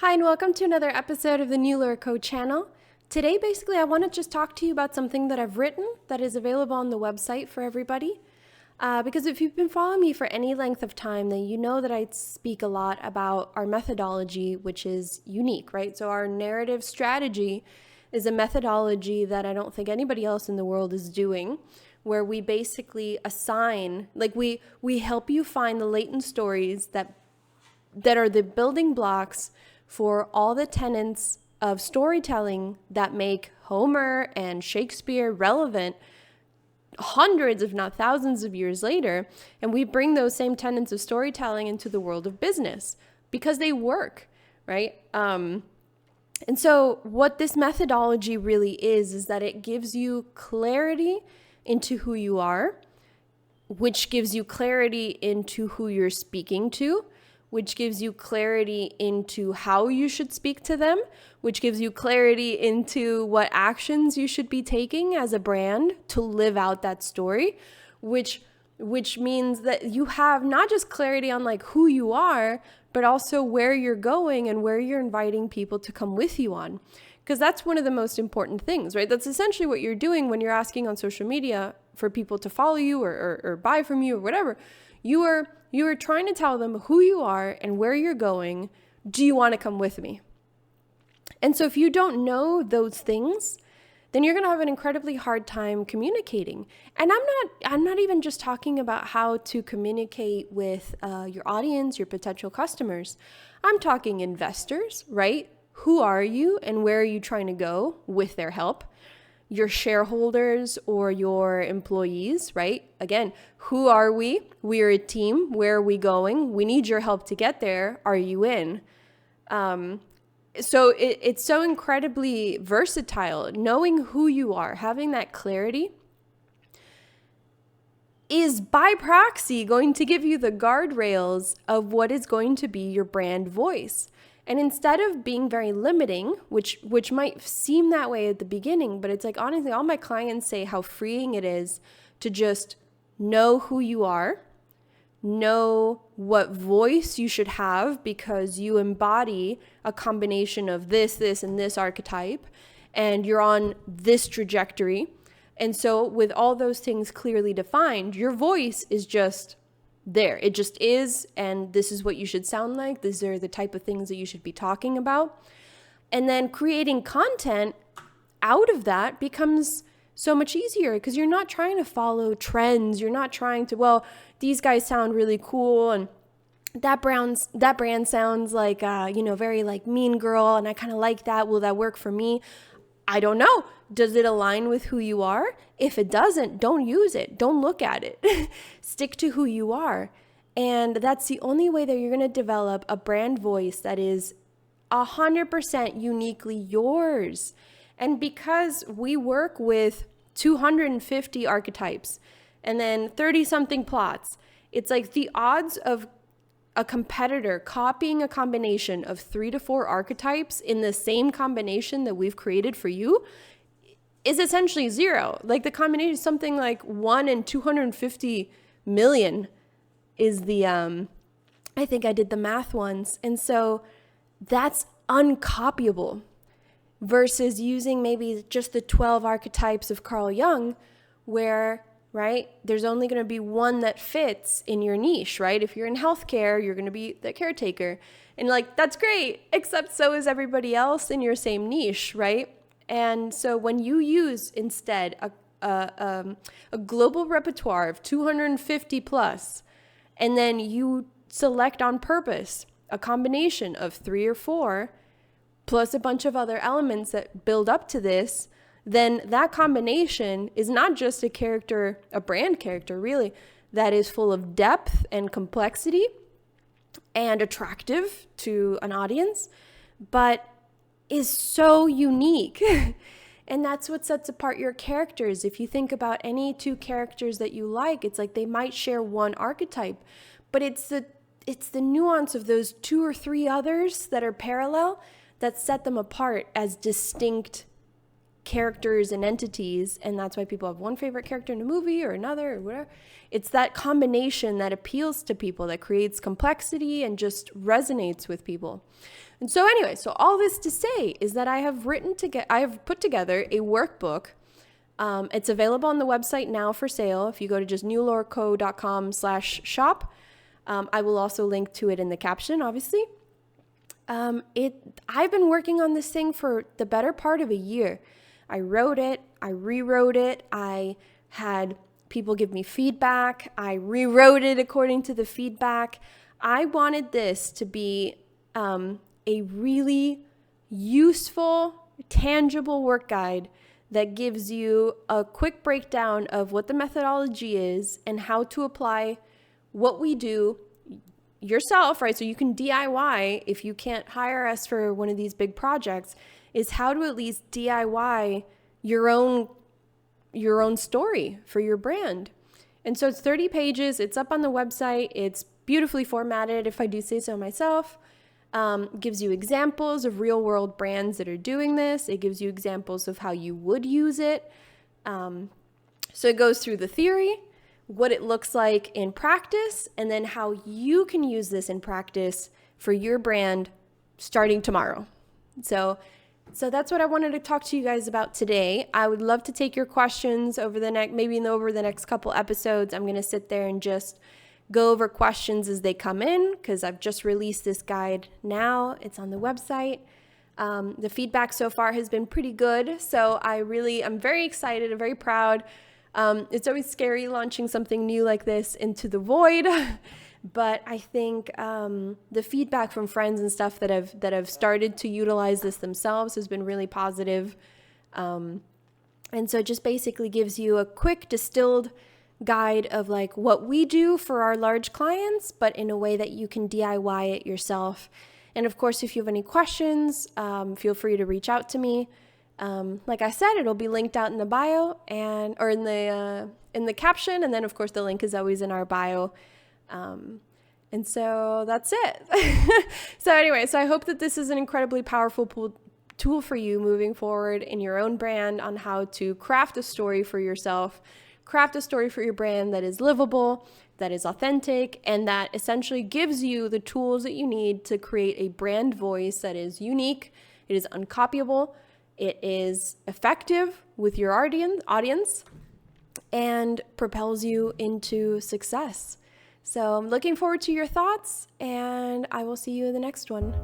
Hi, and welcome to another episode of the New Lure Co channel. Today, basically, I want to just talk to you about something that I've written that is available on the website for everybody. Because if you've been following me for any length of time, then you know that I speak a lot about our methodology, which is unique, right? So our narrative strategy is a methodology that I don't think anybody else in the world is doing, where we basically assign, we help you find the latent stories that are the building blocks for all the tenets of storytelling that make Homer and Shakespeare relevant hundreds, if not thousands of years later. And we bring those same tenets of storytelling into the world of business because they work, right? And so what this methodology really is that it gives you clarity into who you are, which gives you clarity into who you're speaking to, which gives you clarity into how you should speak to them, which gives you clarity into what actions you should be taking as a brand to live out that story, which means that you have not just clarity on like who you are, but also where you're going and where you're inviting people to come with you on. Because that's one of the most important things, right? That's essentially what you're doing when you're asking on social media for people to follow you or buy from you or whatever. You are trying to tell them who you are and where you're going. Do you want to come with me? And so if you don't know those things, then you're going to have an incredibly hard time communicating. And I'm not even just talking about how to communicate with your audience, your potential customers. I'm talking investors, right? Who are you and where are you trying to go with their help? Your shareholders or your employees, right? Again, who are we? We are a team. Where are we going? We need your help to get there. Are you in? So it's so incredibly versatile. Knowing who you are, having that clarity is by proxy going to give you the guardrails of what is going to be your brand voice. And instead of being very limiting, which might seem that way at the beginning, but it's like, honestly, all my clients say how freeing it is to just know who you are, know what voice you should have because you embody a combination of this, and this archetype, and you're on this trajectory. And so with all those things clearly defined, your voice is just there. It just is, and this is what you should sound like. These are the type of things that you should be talking about. And then creating content out of that becomes so much easier because you're not trying to follow trends. You're not trying to, well, these guys sound really cool and that brand sounds like, very like Mean Girl, and I kind of like that. Will that work for me? I don't know. Does it align with who you are? If it doesn't, don't use it. Don't look at it. Stick to who you are. And that's the only way that you're going to develop a brand voice that is 100% uniquely yours. And because we work with 250 archetypes and then 30-something plots, it's like the odds of a competitor copying a combination of 3 to 4 archetypes in the same combination that we've created for you is essentially zero. Like the combination is something like 1 in 250 million is the, I think I did the math once. And so that's uncopyable versus using maybe just the 12 archetypes of Carl Jung where, right, there's only going to be one that fits in your niche, right? If you're in healthcare, you're going to be the caretaker. And like, that's great, except so is everybody else in your same niche, right? And so when you use instead a global repertoire of 250 plus, and then you select on purpose a combination of 3 or 4, plus a bunch of other elements that build up to this, then that combination is not just a character, a brand character really, that is full of depth and complexity and attractive to an audience, but is so unique. And that's what sets apart your characters. If you think about any 2 characters that you like, it's like they might share one archetype, but it's the nuance of those 2 or 3 others that are parallel that set them apart as distinct characters and entities. And that's why people have one favorite character in a movie or another or whatever. It's that combination that appeals to people, that creates complexity and just resonates with people. And so anyway, so all this to say is that I have put together a workbook. It's available on the website now for sale. If you go to just newloreco.com/shop, I will also link to it in the caption, obviously. I've been working on this thing for the better part of a year. I wrote it, I rewrote it, I had people give me feedback, I rewrote it according to the feedback. I wanted this to be a really useful, tangible work guide that gives you a quick breakdown of what the methodology is and how to apply what we do yourself, right? So you can DIY if you can't hire us for one of these big projects, is how to at least DIY your own story for your brand. And so it's 30 pages. It's up on the website. It's beautifully formatted, if I do say so myself. Gives you examples of real world brands that are doing this. It gives you examples of how you would use it. So it goes through the theory, what it looks like in practice, and then how you can use this in practice for your brand starting tomorrow. So that's what I wanted to talk to you guys about today. I would love to take your questions over the next couple episodes. I'm going to sit there and just go over questions as they come in, because I've just released this guide now. It's on the website. The feedback so far has been pretty good. So I'm very excited. I'm very proud. It's always scary launching something new like this into the void. But I think the feedback from friends and stuff that have started to utilize this themselves has been really positive. And so it just basically gives you a quick distilled guide of like what we do for our large clients, but in a way that you can DIY it yourself. And of course, if you have any questions, feel free to reach out to me. Like I said, it'll be linked out in the bio or in the caption. And then of course the link is always in our bio. And so that's it. So anyway, so I hope that this is an incredibly powerful tool for you moving forward in your own brand on how to craft a story for yourself, craft a story for your brand that is livable, that is authentic, and that essentially gives you the tools that you need to create a brand voice that is unique, it is uncopyable, it is effective with your audience, and propels you into success. So I'm looking forward to your thoughts, and I will see you in the next one.